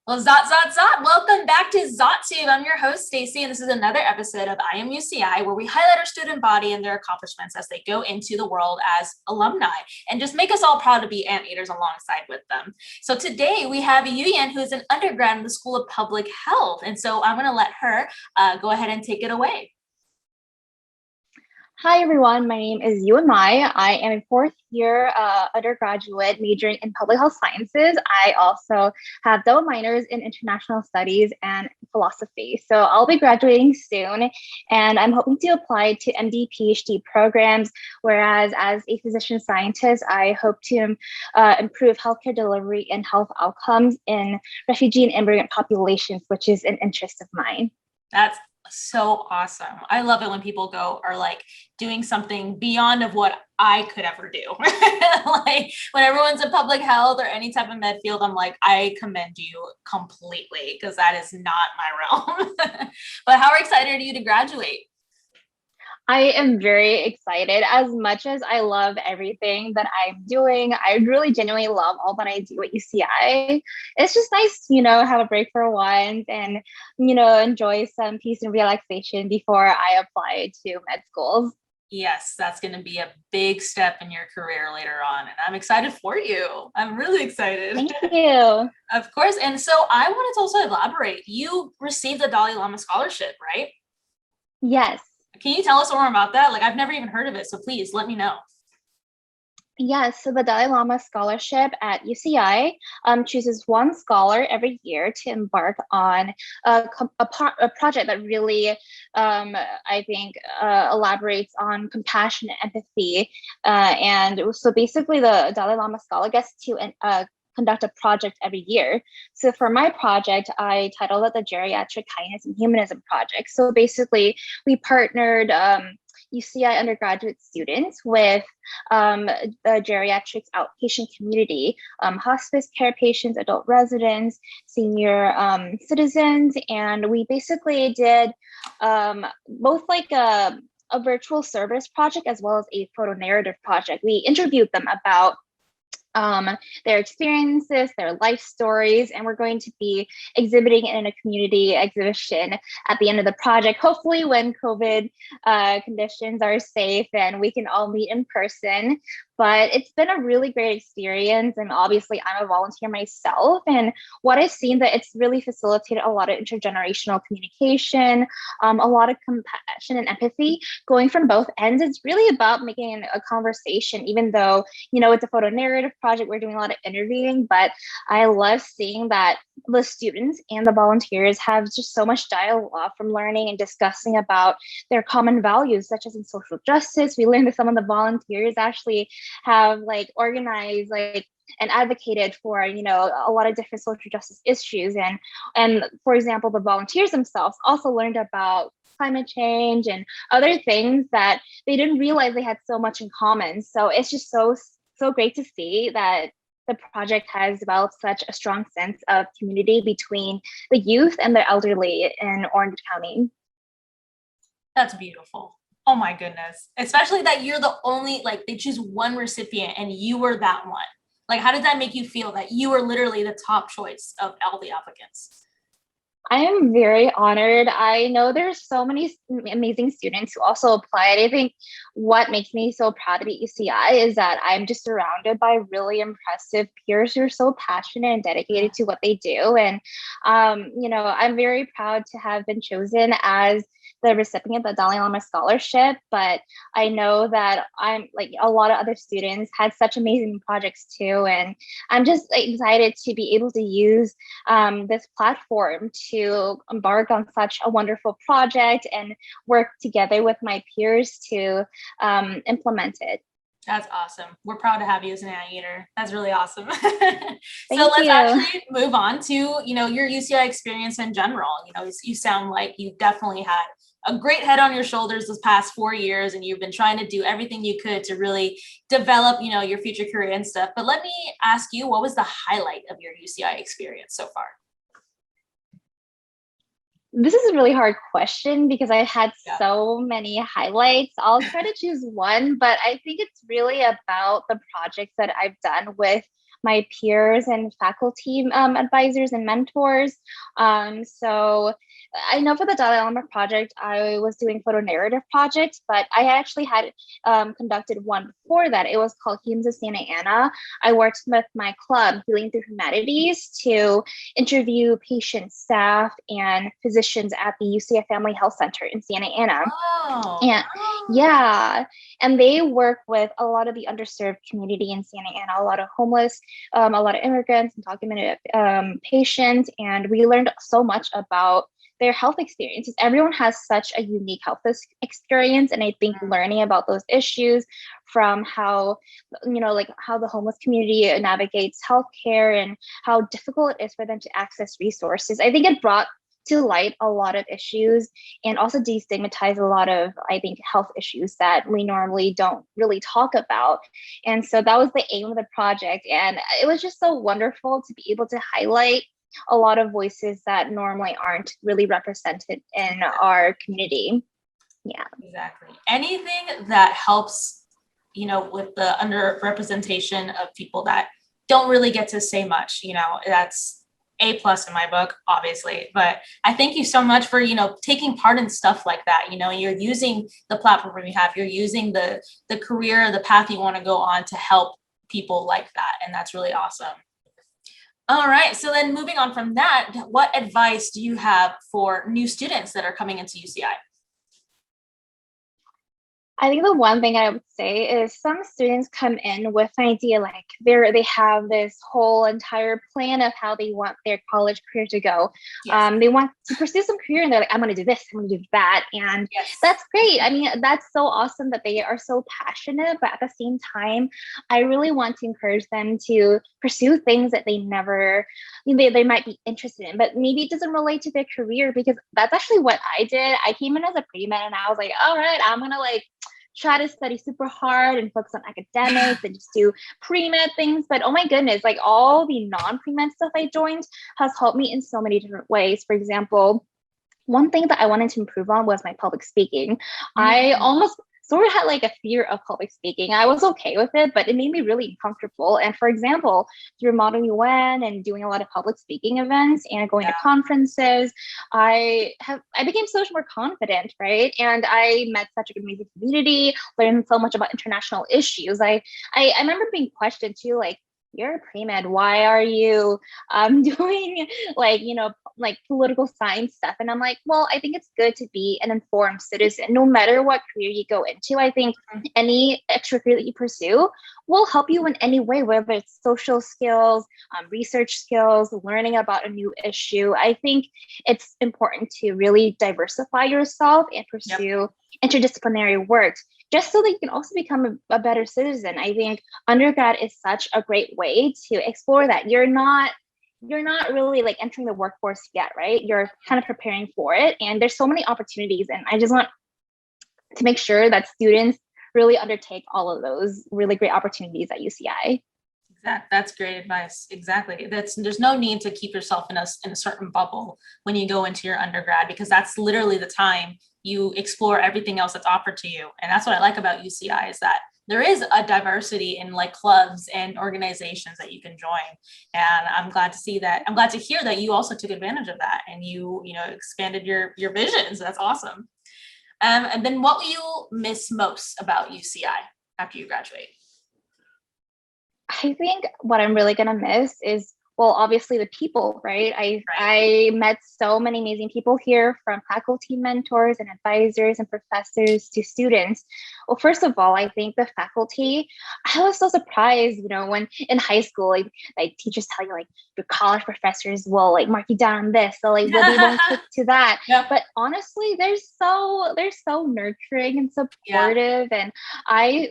Well, Zot. Welcome back to ZotTube. I'm your host, Stacey, and this is another episode of I Am UCI, where we highlight our student body and their accomplishments as they go into the world as alumni and just make us all proud to be anteaters alongside with them. So today we have Uyen, who is an undergrad in the School of Public Health. And so I'm going to let her go ahead and take it away. Hi, everyone. My name is Uyen Mai. I am a fourth year undergraduate majoring in public health sciences. I also have double minors in international studies and philosophy. So I'll be graduating soon, and I'm hoping to apply to MD, PhD programs, whereas as a physician scientist, I hope to improve healthcare delivery and health outcomes in refugee and immigrant populations, which is an interest of mine. That's so awesome. I love it when people are like doing something beyond of what I could ever do. Like when everyone's in public health or any type of med field, I'm like, I commend you completely because that is not my realm. But how excited are you to graduate? I am very excited. As much as I love everything that I'm doing, I really genuinely love all that I do at UCI. It's just nice, have a break for once and, enjoy some peace and relaxation before I apply to med schools. Yes, that's going to be a big step in your career later on. And I'm excited for you. I'm really excited. Thank you. Of course. And so I wanted to also elaborate. You received the Dalai Lama Scholarship, right? Yes. Can you tell us more about that? Like, I've never even heard of it. So please let me know. Yes, so the Dalai Lama Scholarship at UCI chooses one scholar every year to embark on a project that really, I think, elaborates on compassion and empathy. And so basically the Dalai Lama Scholar gets to conduct a project every year. So for my project, I titled it the Geriatric Kindness and Humanism Project. So basically, we partnered UCI undergraduate students with the geriatrics outpatient community, hospice care patients, adult residents, senior citizens, and we basically did both like a virtual service project as well as a photo narrative project. We interviewed them about their experiences, their life stories, and we're going to be exhibiting it in a community exhibition at the end of the project, hopefully when COVID conditions are safe and we can all meet in person. But it's been a really great experience, and obviously I'm a volunteer myself, and what I've seen that it's really facilitated a lot of intergenerational communication, a lot of compassion and empathy going from both ends. It's really about making a conversation, even though, it's a photo narrative project, we're doing a lot of interviewing, but I love seeing that the students and the volunteers have just so much dialogue from learning and discussing about their common values, such as in social justice. We learned that some of the volunteers actually have organized and advocated for a lot of different social justice issues, and for example, the volunteers themselves also learned about climate change and other things that they didn't realize they had so much in common. So it's just so great to see that the project has developed such a strong sense of community between the youth and the elderly in Orange County. That's beautiful. Oh my goodness. Especially that you're the only, they choose one recipient and you were that one. Like, how did that make you feel that you were literally the top choice of all the applicants? I am very honored. I know there's so many amazing students who also applied. I think what makes me so proud to be at UCI is that I'm just surrounded by really impressive peers who are so passionate and dedicated to what they do. And, I'm very proud to have been chosen as the recipient of the Dalai Lama Scholarship, but I know that a lot of other students had such amazing projects too. And I'm just excited to be able to use this platform to embark on such a wonderful project and work together with my peers to implement it. That's awesome. We're proud to have you as an anteater. That's really awesome. So let's actually move on to, your UCI experience in general. You sound like you definitely had a great head on your shoulders this past 4 years, and you've been trying to do everything you could to really develop, your future career and stuff. But let me ask you, what was the highlight of your UCI experience so far? This is a really hard question because I had so many highlights. I'll try to choose one, but I think it's really about the projects that I've done with my peers and faculty advisors and mentors. So I know for the Dalai Lama project, I was doing photo narrative projects, but I actually had conducted one before that. It was called Hymns of Santa Ana. I worked with my club, Healing Through Humanities, to interview patients, staff, and physicians at the UCF Family Health Center in Santa Ana. Oh, And yeah, and they work with a lot of the underserved community in Santa Ana, a lot of homeless, a lot of immigrants and documented patients. And we learned so much about their health experiences. Everyone has such a unique health experience. And I think learning about those issues from how, like how the homeless community navigates healthcare and how difficult it is for them to access resources, I think it brought to light a lot of issues and also destigmatize a lot of, I think, health issues that we normally don't really talk about. And so that was the aim of the project. And it was just so wonderful to be able to highlight a lot of voices that normally aren't really represented in our community. Yeah. Exactly. Anything that helps, with the underrepresentation of people that don't really get to say much, that's A+ in my book, obviously. But I thank you so much for, taking part in stuff like that. You're using the platform you have, you're using the career, the path you want to go on to help people like that. And that's really awesome. All right. So then moving on from that, what advice do you have for new students that are coming into UCI? I think the one thing I would say is some students come in with an idea like they have this whole entire plan of how they want their college career to go. Yes. They want to pursue some career and they're like, I'm going to do this, I'm going to do that. And yes, that's great. I mean, that's so awesome that they are so passionate, but at the same time, I really want to encourage them to pursue things that they never, they might be interested in, but maybe it doesn't relate to their career, because that's actually what I did. I came in as a pre-med and I was like, all right, I'm going to try to study super hard and focus on academics and just do pre-med things. But oh my goodness, like all the non-pre-med stuff I joined has helped me in so many different ways. For example, one thing that I wanted to improve on was my public speaking. I almost sort of had like a fear of public speaking. I was okay with it, but it made me really uncomfortable. And for example, through Model UN and doing a lot of public speaking events and going to conferences, I became so much more confident, right? And I met such an amazing community, learned so much about international issues. I remember being questioned too, like, you're a pre-med, why are you doing like political science stuff? And I'm like, well, I think it's good to be an informed citizen no matter what career you go into. I think any extra career that you pursue will help you in any way, whether it's social skills, research skills, learning about a new issue. I think it's important to really diversify yourself and pursue interdisciplinary work, just so that you can also become a better citizen. I think undergrad is such a great way to explore that. You're not really like entering the workforce yet, right? You're kind of preparing for it. And there's so many opportunities. And I just want to make sure that students really undertake all of those really great opportunities at UCI. That's great advice. Exactly. There's no need to keep yourself in a certain bubble when you go into your undergrad, because that's literally the time you explore everything else that's offered to you. And that's what I like about UCI, is that there is a diversity in like clubs and organizations that you can join. And I'm glad to see that. I'm glad to hear that you also took advantage of that and you expanded your visions. That's awesome. And then what will you miss most about UCI after you graduate? I think what I'm really going to miss is, well, obviously the people, right? I met so many amazing people here, from faculty mentors and advisors and professors to students. Well, first of all, I think the faculty, I was so surprised, when in high school, like teachers tell you like your college professors will like mark you down on this. So like we'll be one click to that. Yeah. But honestly, they're so nurturing and supportive. Yeah. And I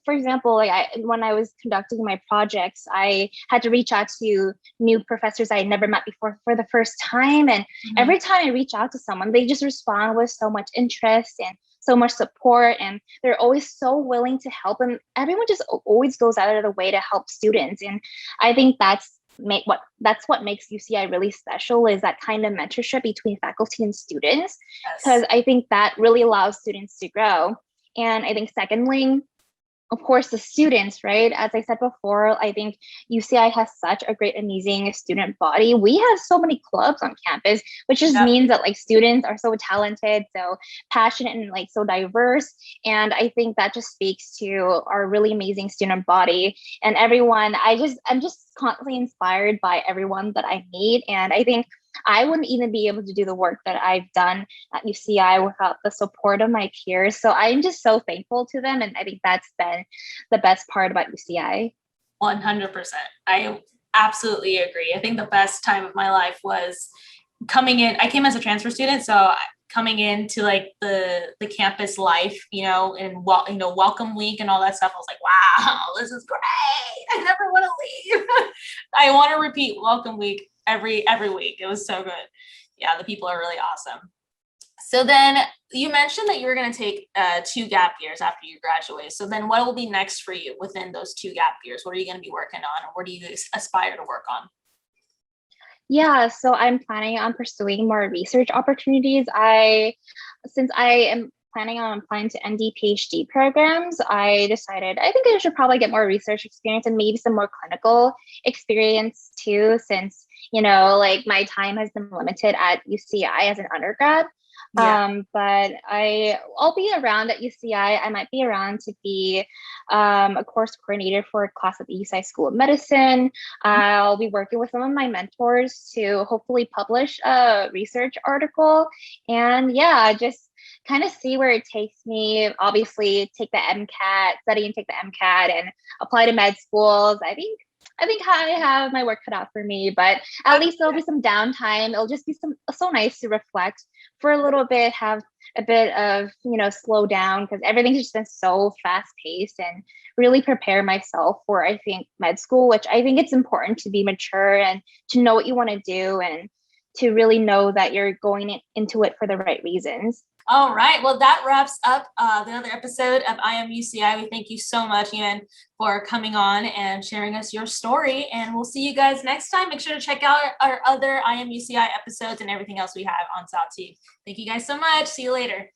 for example, when I was conducting my projects, I had to reach out to new professors I had never met before for the first time. And every time I reach out to someone, they just respond with so much interest and so much support. And they're always so willing to help. And everyone just always goes out of the way to help students. And I think that's what makes UCI really special, is that kind of mentorship between faculty and students, because I think that really allows students to grow. And I think secondly, of course, the students, right? As I said before, I think UCI has such a great, amazing student body. We have so many clubs on campus, which just Yep. means that like students are so talented, so passionate, and like so diverse. And I think that just speaks to our really amazing student body and everyone. I'm just constantly inspired by everyone that I meet. And I think I wouldn't even be able to do the work that I've done at UCI without the support of my peers. So I'm just so thankful to them. And I think that's been the best part about UCI. 100%. I absolutely agree. I think the best time of my life was coming in. I came as a transfer student, so coming into like the campus life, and welcome week and all that stuff. I was like, wow, this is great. I never want to leave. I want to repeat welcome week every week. It was so good. Yeah, the people are really awesome. So then you mentioned that you were going to take 2 gap years after you graduate. So then what will be next for you within those 2 gap years? What are you going to be working on, or what do you aspire to work on? Yeah, so I'm planning on pursuing more research opportunities. Since I am planning on applying to ND PhD programs, I decided I think I should probably get more research experience and maybe some more clinical experience too, since, like my time has been limited at UCI as an undergrad. Yeah. But I'll be around at UCI. I might be around to be a course coordinator for a class at the UCI School of Medicine. I'll be working with some of my mentors to hopefully publish a research article. And yeah, just kind of see where it takes me. Obviously, study and take the MCAT and apply to med schools. I think I have my work cut out for me, but at least there'll be some downtime. It'll just be so nice to reflect for a little bit, have a bit of, slow down, because everything's just been so fast paced, and really prepare myself for, I think, med school, which I think it's important to be mature and to know what you want to do and to really know that you're going into it for the right reasons. All right. Well, that wraps up the other episode of I Am UCI. We thank you so much, Uyen, for coming on and sharing us your story. And we'll see you guys next time. Make sure to check out our other I Am UCI episodes and everything else we have on ZotTube. Thank you guys so much. See you later.